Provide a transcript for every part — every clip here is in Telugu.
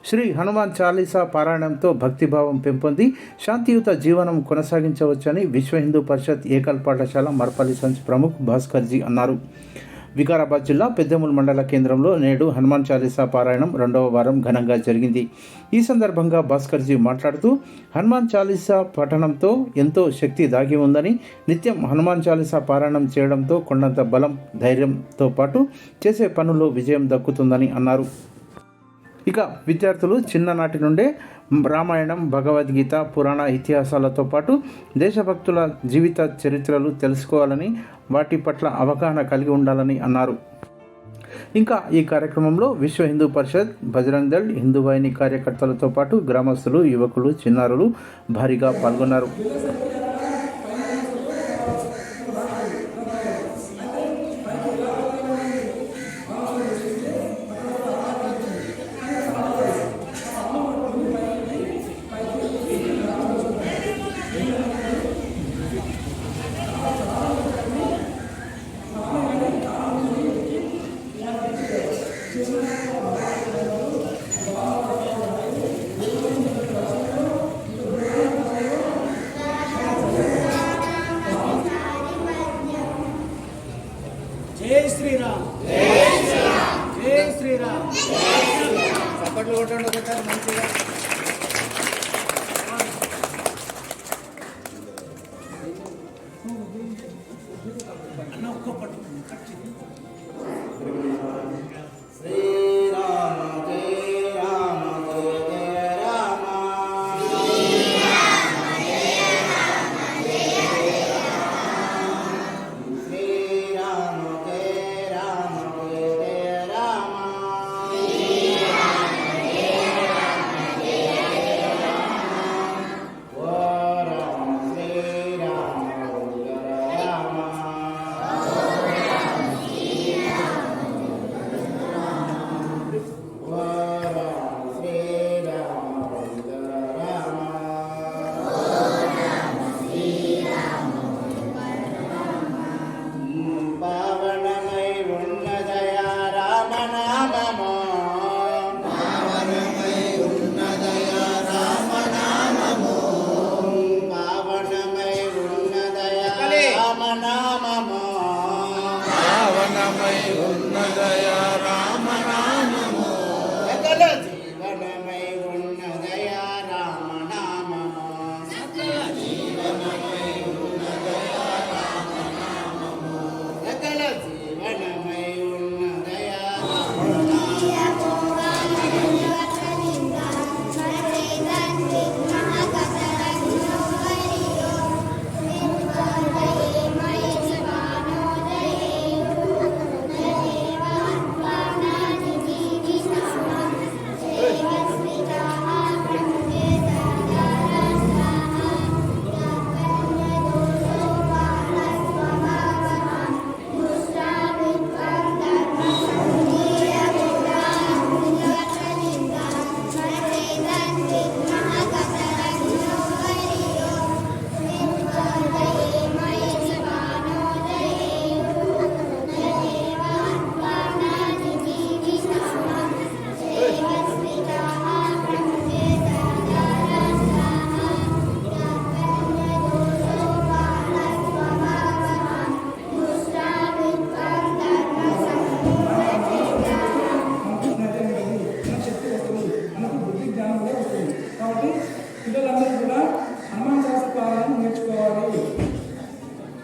శ్రీ హనుమాన్ చాలీసా పారాయణంతో భక్తిభావం పెంపొంది శాంతియుత జీవనం కొనసాగించవచ్చని విశ్వ హిందూ పరిషత్ ఏకల్ పాఠశాల మర్పల్లి సంచ్ ప్రముఖ్ భాస్కర్జీ అన్నారు. వికారాబాద్ జిల్లా పెద్దెముల్ మండల కేంద్రంలో నేడు హనుమాన్ చాలీసా పారాయణం 2వ వారం ఘనంగా జరిగింది. ఈ సందర్భంగా భాస్కర్జీ మాట్లాడుతూ హనుమాన్ చాలీసా పఠనంతో ఎంతో శక్తి దాగి ఉందని, నిత్యం హనుమాన్ చాలీసా పారాయణం చేయడంతో కొండంత బలం, ధైర్యంతో పాటు చేసే పనుల్లో విజయం దక్కుతుందని అన్నారు. ఇక విద్యార్థులు చిన్ననాటి నుండే రామాయణం, భగవద్గీత, పురాణ ఇతిహాసాలతో పాటు దేశభక్తుల జీవిత చరిత్రలు తెలుసుకోవాలని, వాటి పట్ల అవగాహన కలిగి ఉండాలని అన్నారు. ఇంకా ఈ కార్యక్రమంలో విశ్వ హిందూ పరిషత్, బజరంగ్ దళ్, హిందూ వాహిని కార్యకర్తలతో పాటు గ్రామస్తులు, యువకులు, చిన్నారులు భారీగా పాల్గొన్నారు. జై శ్రీరామ్, జై శ్రీరామ్, జై శ్రీరామ్. చప్పట్లు కొట్టండి ఒకసారి మంచిగా. అన్న ఒక్కొక్కటి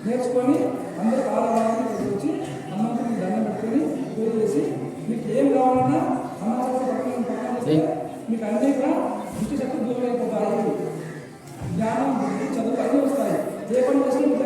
నేర్చుకొని అందరూ ఆడవాళ్ళని వచ్చి హనుమంతుడికి దండం పెట్టుకొని పూజ చేసి మీకు ఏం కావాలన్నా హనుమంతుడి పక్కన మీకు అన్నీ కూడా దృష్టి శక్తి దూరం అయిపోతాయి. జ్ఞానం, బుద్ధి, చదువు అన్నీ వస్తాయి. ఏ పని చేసినా